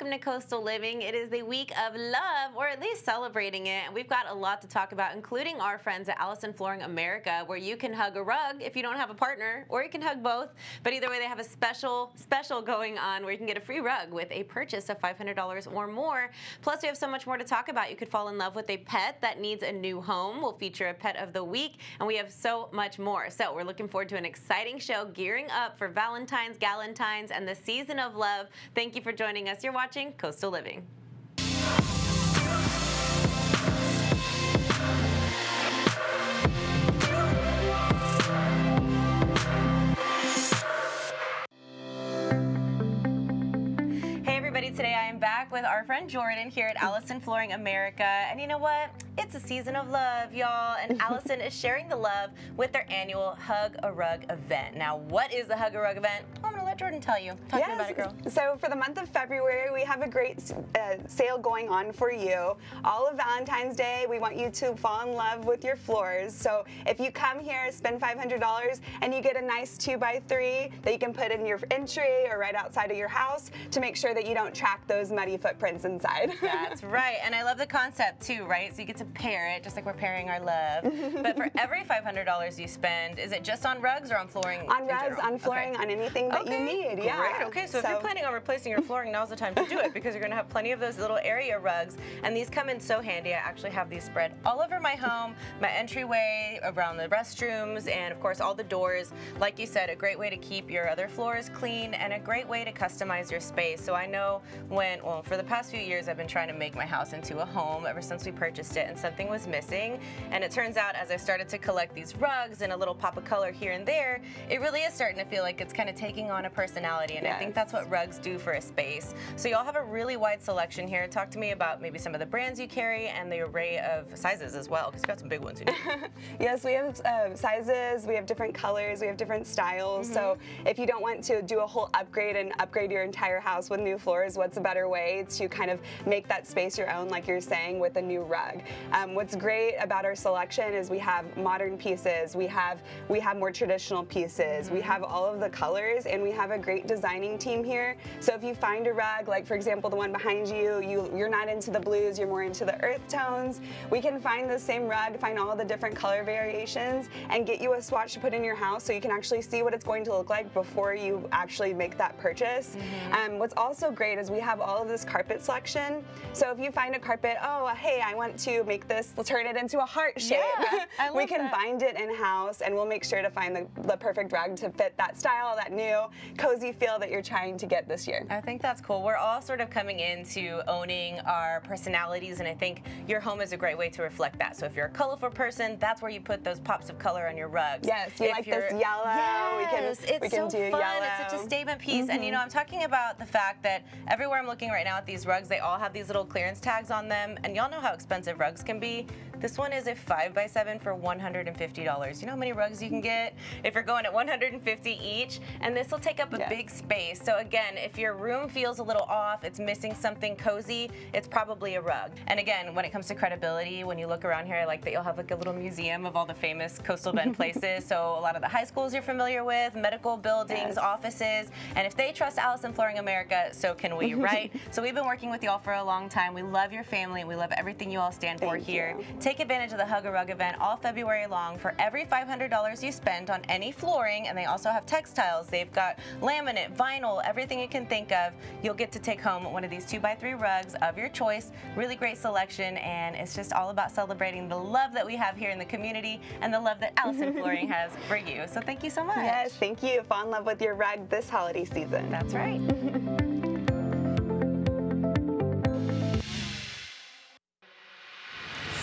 welcome to Coastal Living. It is the week of love, or at least celebrating it, and we've got a lot to talk about, including our friends at Allison Flooring America, where you can hug a rug if you don't have a partner, or you can hug both. But either way, they have a special going on where you can get a free rug with a purchase of $500 or more. Plus, we have so much more to talk about. You could fall in love with a pet that needs a new home. We'll feature a pet of the week, and we have so much more. So we're looking forward to an exciting show, gearing up for Valentine's, Galentine's, and the season of love. Thank you for joining us. You're watching Coastal Living. Today I am back with our friend Jordan here at Allison Flooring America, and you know what? It's a season of love, y'all, and Allison is sharing the love with their annual Hug a Rug event. Now, what is the Hug a Rug event? I'm going to let Jordan tell you. Talk to me about it, girl. So for the month of February, we have a great sale going on for you. All of Valentine's Day, we want you to fall in love with your floors. So if you come here, spend $500, and you get a nice 2x3 that you can put in your entry or right outside of your house to make sure that you don't track those muddy footprints inside. That's right, and I love the concept too, right? So you get to pair it, just like we're pairing our love. But for every $500 you spend, is it just on rugs or on flooring? On rugs, on flooring, on anything that you need, yeah. Great, okay, so if you're planning on replacing your flooring, now's the time to do it, because you're gonna have plenty of those little area rugs, and these come in so handy. I actually have these spread all over my home, my entryway, around the restrooms, and of course all the doors. Like you said, a great way to keep your other floors clean, and a great way to customize your space. So I know well, for the past few years, I've been trying to make my house into a home ever since we purchased it, and something was missing. And it turns out, as I started to collect these rugs and a little pop of color here and there, it really is starting to feel like it's kind of taking on a personality, and I think that's what rugs do for a space. So y'all have a really wide selection here. Talk to me about maybe some of the brands you carry and the array of sizes as well, because you've got some big ones in here. Yes, we have sizes, we have different colors, we have different styles. So if you don't want to do a whole upgrade and upgrade your entire house with new floors, what's a better way to kind of make that space your own, like you're saying, with a new rug? What's great about our selection is we have modern pieces, we have more traditional pieces, we have all of the colors, and we have a great designing team here. So if you find a rug, like for example the one behind you, you're not into the blues, you're more into the earth tones, we can find the same rug, find all the different color variations, and get you a swatch to put in your house so you can actually see what it's going to look like before you actually make that purchase. What's also great is we have all of this carpet selection. So if you find a carpet, oh, hey, I want to make this, let's turn it into a heart shape. Yeah, we can bind it in-house, and we'll make sure to find the perfect rug to fit that style, that new cozy feel that you're trying to get this year. I think that's cool. We're all sort of coming into owning our personalities, and I think your home is a great way to reflect that. So if you're a colorful person, that's where you put those pops of color on your rugs. Yes, you like this yellow. Yes, we can so do fun. Yellow. It's such a statement piece. And you know, I'm talking about the fact that everywhere I'm looking right now at these rugs, they all have these little clearance tags on them, and y'all know how expensive rugs can be. This one is a 5x7 for $150. You know how many rugs you can get if you're going at $150 each, and this will take up a big space. So again, if your room feels a little off, it's missing something cozy, it's probably a rug. And again, when it comes to credibility, when you look around here, I like that you'll have like a little museum of all the famous coastal bend places. So a lot of the high schools you're familiar with, medical buildings, offices, and if they trust Allison Flooring America, so can we, right? So we've been working with y'all for a long time. We love your family. We love everything you all stand for here. Take advantage of the Hug a Rug event all February long. For every $500 you spend on any flooring, and they also have textiles, they've got laminate, vinyl, everything you can think of, you'll get to take home one of these 2x3 rugs of your choice. Really great selection, and it's just all about celebrating the love that we have here in the community and the love that Allison Flooring has for you. So thank you so much. Yes, thank you. Fall in love with your rug this holiday season. That's right.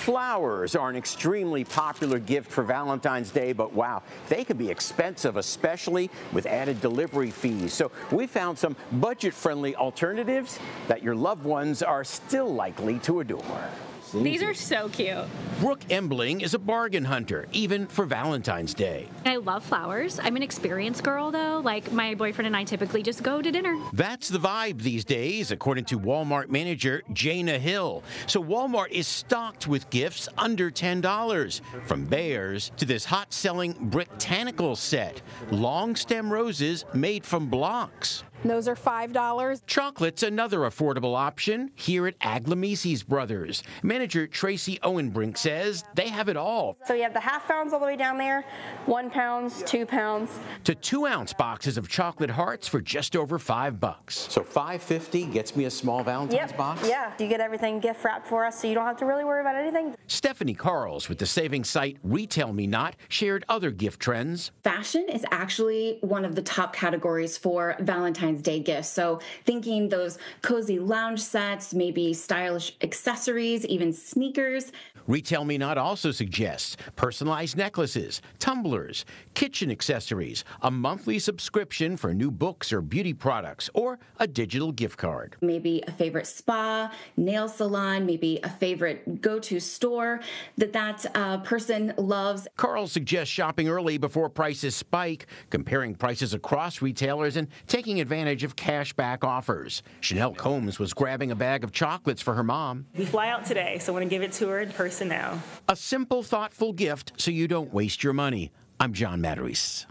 Flowers are an extremely popular gift for Valentine's Day, but wow, they can be expensive, especially with added delivery fees. So we found some budget-friendly alternatives that your loved ones are still likely to adore. These are so cute. Brooke Embling is a bargain hunter, even for Valentine's Day. I love flowers. I'm an experienced girl, though. Like, my boyfriend and I typically just go to dinner. That's the vibe these days, according to Walmart manager Jana Hill. So Walmart is stocked with gifts under $10, from bears to this hot-selling Bricktanicals set, long stem roses made from blocks. Those are $5. Chocolate's another affordable option here at Aglamisi's Brothers. Manager Tracy Owenbrink says they have it all. So you have the half pounds all the way down there, 1 pound, 2 pounds. To 2-ounce boxes of chocolate hearts for just over $5. So $5.50 gets me a small Valentine's box? Yeah, you get everything gift wrapped for us, so you don't have to really worry about anything. Stephanie Carls with the savings site Retail Me Not shared other gift trends. Fashion is actually one of the top categories for Valentine's Day gifts. So thinking those cozy lounge sets, maybe stylish accessories, even sneakers. Retail Me Not also suggests personalized necklaces, tumblers, kitchen accessories, a monthly subscription for new books or beauty products, or a digital gift card. Maybe a favorite spa, nail salon, maybe a favorite go-to store that person loves. Carl suggests shopping early before prices spike, comparing prices across retailers, and taking advantage of cashback offers. Chanel Combs was grabbing a bag of chocolates for her mom. We fly out today, so I want to give it to her in person now. A simple, thoughtful gift so you don't waste your money. I'm John Matarese.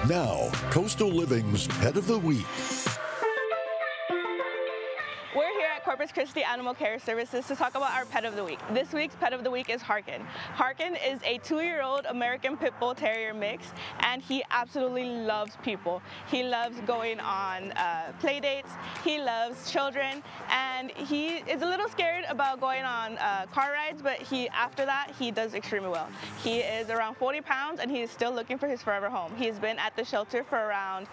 Now, Coastal Living's Pet of the Week. We're here at Corpus Christi Animal Care Services to talk about our Pet of the Week. This week's Pet of the Week is Harkin. Harkin is a 2-year-old American Pit Bull Terrier mix, and he absolutely loves people. He loves going on play dates, he loves children, and he is a little scared about going on car rides, but after that, he does extremely well. He is around 40 pounds, and he is still looking for his forever home. He's been at the shelter for around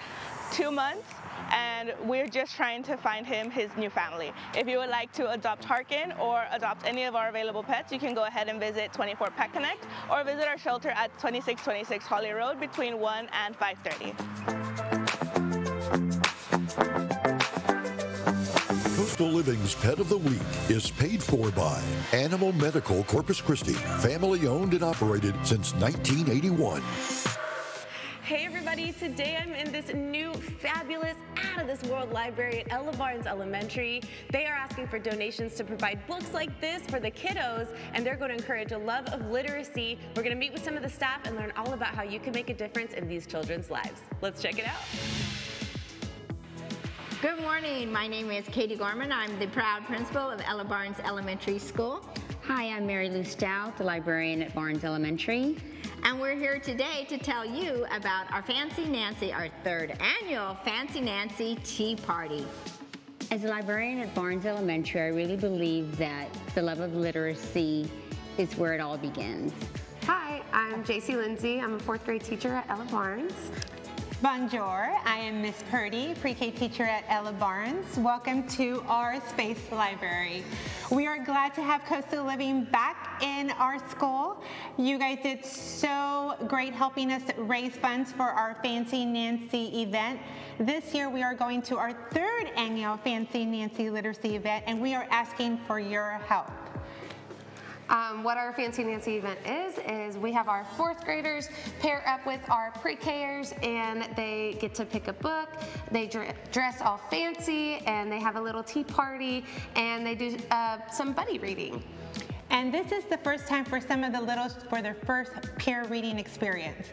2 months, and we're just trying to find him his new family. If you would like to adopt Harkin or adopt any of our available pets, you can go ahead and visit 24 Pet Connect or visit our shelter at 2626 Holly Road between 1 and 5:30. Coastal Living's Pet of the Week is paid for by Animal Medical Corpus Christi, family owned and operated since 1981. Hey everybody, today I'm in this new fabulous out-of-this-world library at Ella Barnes Elementary. They are asking for donations to provide books like this for the kiddos, and they're going to encourage a love of literacy. We're going to meet with some of the staff and learn all about how you can make a difference in these children's lives. Let's check it out. Good morning, my name is Katie Gorman. I'm the proud principal of Ella Barnes Elementary School. Hi, I'm Mary Lou Stout, the librarian at Barnes Elementary. And we're here today to tell you about our Fancy Nancy, our 3rd annual Fancy Nancy Tea Party. As a librarian at Barnes Elementary, I really believe that the love of literacy is where it all begins. Hi, I'm JC Lindsay. I'm a 4th grade teacher at Ella Barnes. Bonjour, I am Miss Purdy, pre-K teacher at Ella Barnes. Welcome to our Space Library. We are glad to have Coastal Living back in our school. You guys did so great helping us raise funds for our Fancy Nancy event. This year we are going to our 3rd annual Fancy Nancy Literacy event, and we are asking for your help. What our Fancy Nancy event is we have our 4th graders pair up with our pre-Kers, and they get to pick a book, they dress all fancy, and they have a little tea party, and they do some buddy reading. And this is the first time for some of the littles for their first peer reading experience.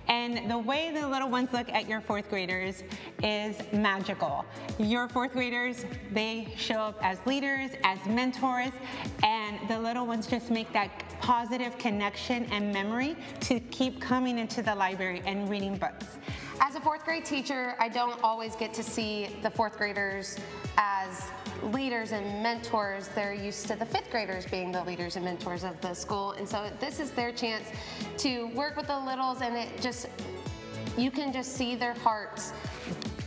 And the way the little ones look at your 4th graders is magical. Your 4th graders, they show up as leaders, as mentors, and the little ones just make that positive connection and memory to keep coming into the library and reading books. As a 4th grade teacher, I don't always get to see the 4th graders as leaders and mentors. They're used to the 5th graders being the leaders and mentors of the school, and so this is their chance to work with the littles, and you can just see their hearts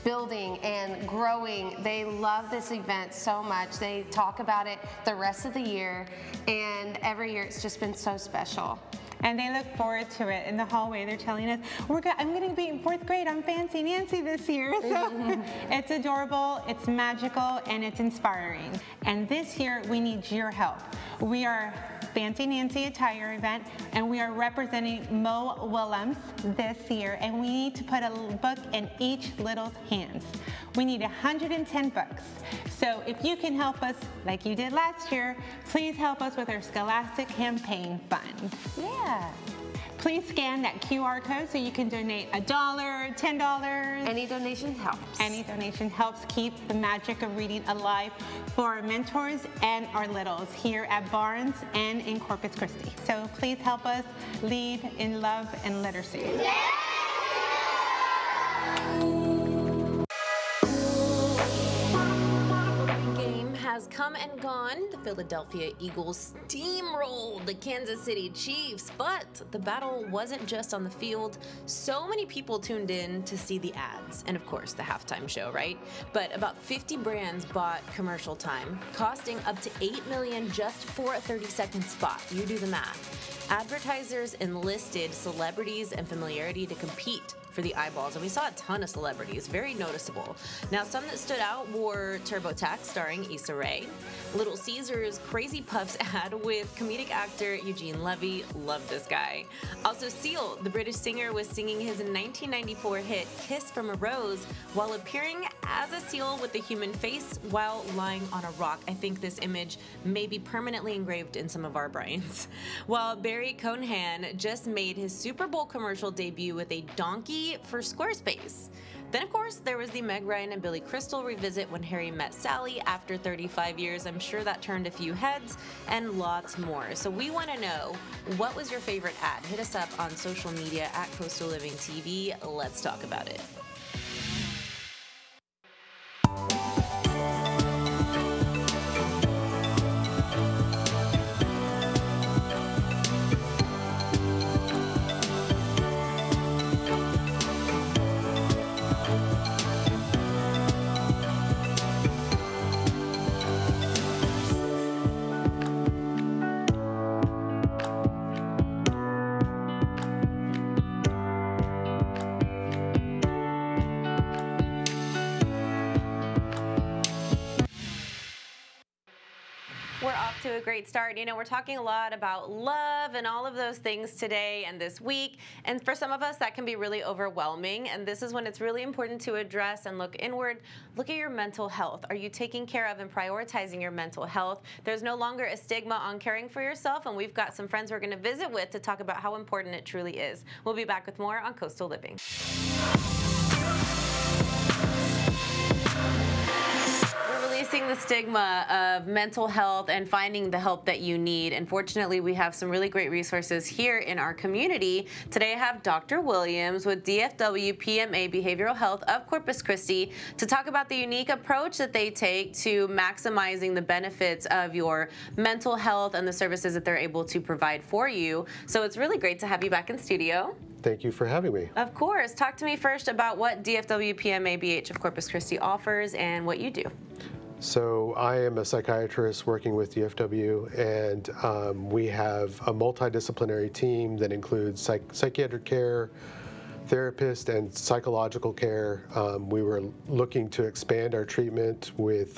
building and growing. They love this event so much. They talk about it the rest of the year, and every year it's just been so special. And they look forward to it. In the hallway, they're telling us, I'm going to be in 4th grade on Fancy Nancy this year. So it's adorable, it's magical, and it's inspiring. And this year, we need your help. We are Fancy Nancy attire event, and we are representing Mo Willems this year, and we need to put a book in each little's hands. We need 110 books. So if you can help us, like you did last year, please help us with our Scholastic Campaign Fund. Yeah. please scan that QR code so you can donate $1, $10. Any donation helps. Any donation helps keep the magic of reading alive for our mentors and our littles here at Barnes and in Corpus Christi. So please help us lead in love and literacy. Has come and gone. The Philadelphia Eagles steamrolled the Kansas City Chiefs, but the battle wasn't just on the field. So many people tuned in to see the ads and, of course, the halftime show, right? But about 50 brands bought commercial time, costing up to $8 million just for a 30-second spot. You do the math. Advertisers enlisted celebrities and familiarity to compete for the eyeballs, and we saw a ton of celebrities, very noticeable. Now, some that stood out were TurboTax starring Issa Rae, Little Caesars Crazy Puffs ad with comedic actor Eugene Levy, love this guy. Also, Seal, the British singer, was singing his 1994 hit Kiss from a Rose while appearing as a seal with a human face while lying on a rock. I think this image may be permanently engraved in some of our brains. While Barry Conehan just made his Super Bowl commercial debut with a donkey for Squarespace. Then, of course, there was the Meg Ryan and Billy Crystal revisit when Harry met Sally after 35 years. I'm sure that turned a few heads and lots more. So we want to know, what was your favorite ad? Hit us up on social media at Coastal Living TV. Let's talk about it. We're off to a great start. You know, we're talking a lot about love and all of those things today and this week. And for some of us, that can be really overwhelming. And this is when it's really important to address and look inward. Look at your mental health. Are you taking care of and prioritizing your mental health? There's no longer a stigma on caring for yourself. And we've got some friends we're going to visit with to talk about how important it truly is. We'll be back with more on Coastal Living. Releasing the stigma of mental health and finding the help that you need. And fortunately, we have some really great resources here in our community. Today, I have Dr. Williams with DFW PMA Behavioral Health of Corpus Christi to talk about the unique approach that they take to maximizing the benefits of your mental health and the services that they're able to provide for you. So it's really great to have you back in studio. Thank you for having me. Of course. Talk to me first about what DFW PMA BH of Corpus Christi offers and what you do. So I am a psychiatrist working with DFW, and we have a multidisciplinary team that includes psychiatric care, therapist, and psychological care. We were looking to expand our treatment with,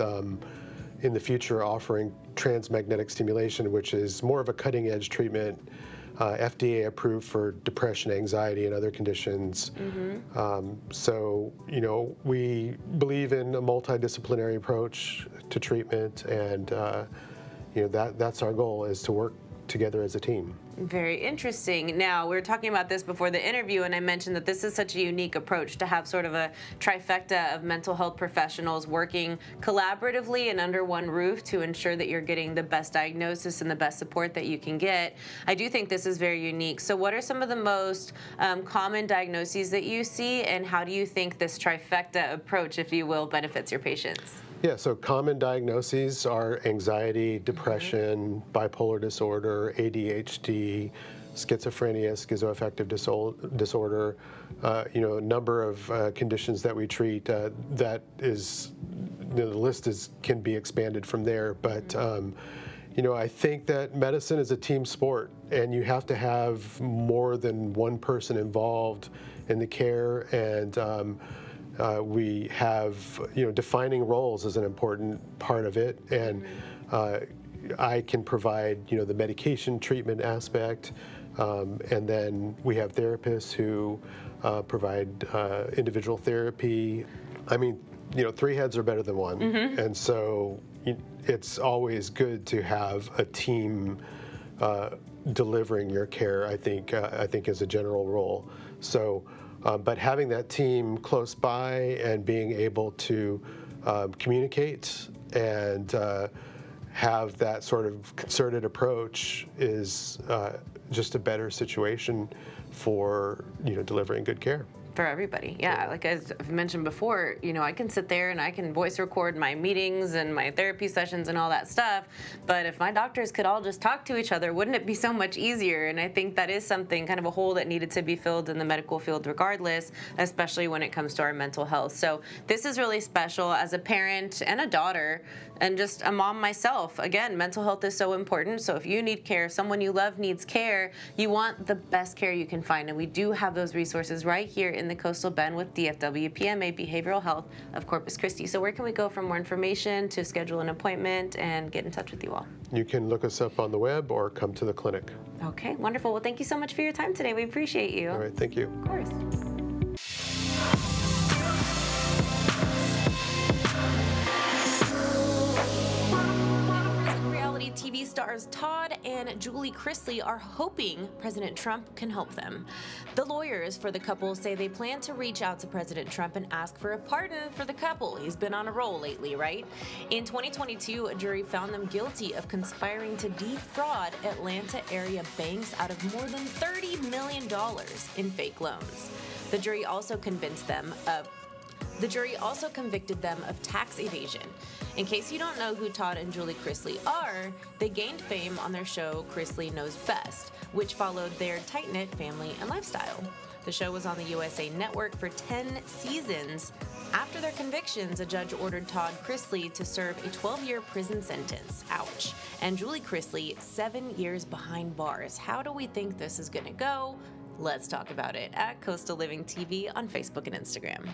in the future, offering transmagnetic stimulation, which is more of a cutting-edge treatment, FDA approved for depression, anxiety, and other conditions. So, you know, we believe in a multidisciplinary approach to treatment, and you know, that's our goal, is to work together as a team. Very interesting. Now, we were talking about this before the interview, and I mentioned that this is such a unique approach to have sort of a trifecta of mental health professionals working collaboratively and under one roof to ensure that you're getting the best diagnosis and the best support that you can get. I do think this is very unique. So what are some of the most common diagnoses that you see, and how do you think this trifecta approach, if you will, benefits your patients? Yeah, so common diagnoses are anxiety, depression, bipolar disorder, ADHD, schizophrenia, schizoaffective disorder, you know, a number of conditions that we treat. That is, you know, the list can be expanded from there. But, you know, I think that medicine is a team sport, and you have to have more than one person involved in the care, and we have, you know, defining roles is an important part of it, and I can provide, you know, the medication treatment aspect, and then we have therapists who provide individual therapy. I mean, you know, three heads are better than one, and so it's always good to have a team delivering your care, I think is a general rule. So, but having that team close by and being able to communicate and have that sort of concerted approach is just a better situation for delivering good care. For everybody, yeah. Like as I've mentioned before, I can sit there and I can voice record my meetings and my therapy sessions and all that stuff, but if my doctors could all just talk to each other, wouldn't it be so much easier? And I think that is something, kind of a hole that needed to be filled in the medical field regardless, especially when it comes to our mental health. So this is really special as a parent and a daughter and just a mom myself. Again, mental health is so important, so if you need care, someone you love needs care, you want the best care you can find, and we do have those resources right here in the Coastal Bend with DFW PMA Behavioral Health of Corpus Christi. So where can we go for more information, to schedule an appointment, and get in touch with you all? You can look us up on the web or come to the clinic. Okay, wonderful. Well, thank you so much for your time today. We appreciate you. All right, thank you. Of course. TV stars Todd and Julie Chrisley are hoping President Trump can help them. The lawyers for the couple say they plan to reach out to President Trump and ask for a pardon for the couple. He's been on a roll lately, right? In 2022, a jury found them guilty of conspiring to defraud Atlanta area banks out of more than $30 million in fake loans. The jury also convicted them of tax evasion. In case you don't know who Todd and Julie Chrisley are, they gained fame on their show Chrisley Knows Best, which followed their tight-knit family and lifestyle. The show was on the USA Network for 10 seasons. After their convictions, a judge ordered Todd Chrisley to serve a 12-year prison sentence. Ouch. And Julie Chrisley, 7 years behind bars. How do we think this is gonna go? Let's talk about it at Coastal Living TV on Facebook and Instagram.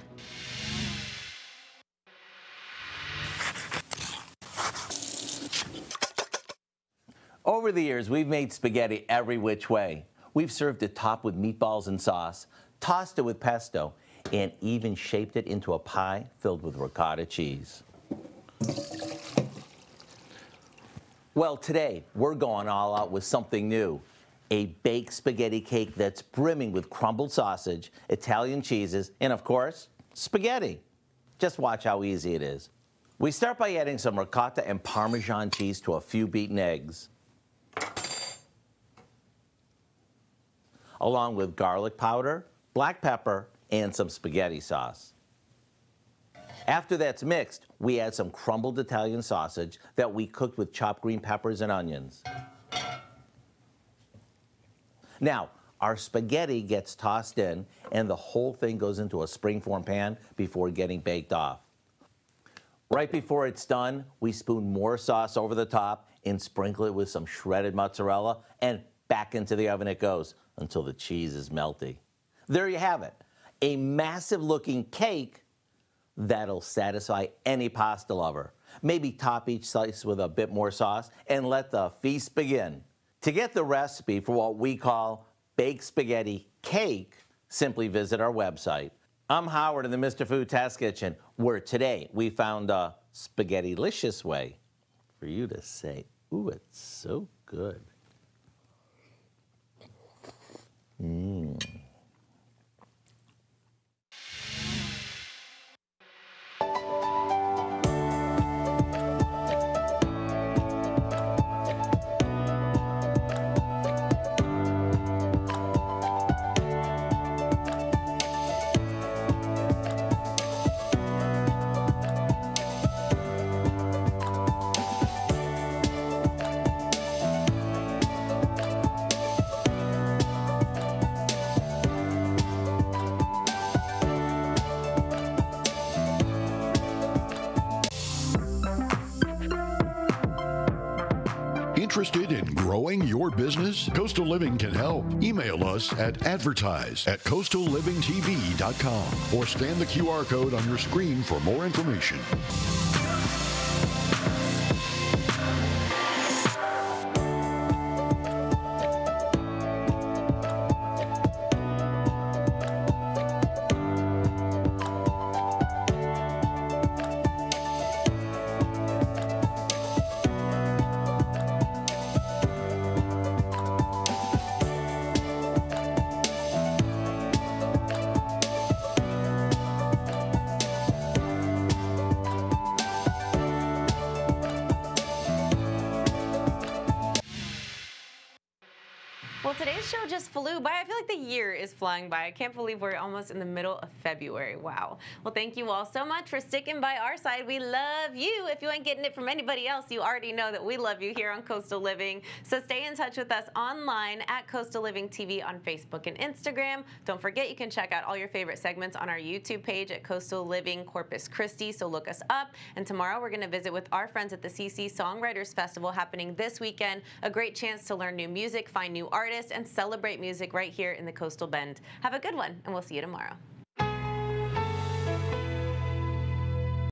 Over the years, we've made spaghetti every which way. We've served it topped with meatballs and sauce, tossed it with pesto, and even shaped it into a pie filled with ricotta cheese. Well, today, we're going all out with something new. A baked spaghetti cake that's brimming with crumbled sausage, Italian cheeses, and of course, spaghetti. Just watch how easy it is. We start by adding some ricotta and Parmesan cheese to a few beaten eggs, along with garlic powder, black pepper, and some spaghetti sauce. After that's mixed, we add some crumbled Italian sausage that we cooked with chopped green peppers and onions. Now, our spaghetti gets tossed in, and the whole thing goes into a springform pan before getting baked off. Right before it's done, we spoon more sauce over the top and sprinkle it with some shredded mozzarella, and back into the oven it goes until the cheese is melty. There you have it, a massive-looking cake that'll satisfy any pasta lover. Maybe top each slice with a bit more sauce and let the feast begin. To get the recipe for what we call baked spaghetti cake, simply visit our website. I'm Howard in the Mr. Food Test Kitchen, where today we found a spaghetti-licious way for you to say, ooh, it's so good. Mmm. Interested in growing your business? Coastal Living can help. Email us at advertise@coastallivingtv.com or scan the QR code on your screen for more information. this show just flew by. I feel like the year is flying by. I can't believe we're almost in the middle of February. Wow. Well, thank you all so much for sticking by our side. We love you. If you ain't getting it from anybody else, you already know that we love you here on Coastal Living. So stay in touch with us online at Coastal Living TV on Facebook and Instagram. Don't forget, you can check out all your favorite segments on our YouTube page at Coastal Living Corpus Christi. So look us up. And tomorrow we're going to visit with our friends at the CC Songwriters Festival happening this weekend. A great chance to learn new music, find new artists, and celebrate music right here in the Coastal Bend. Have a good one, and we'll see you tomorrow.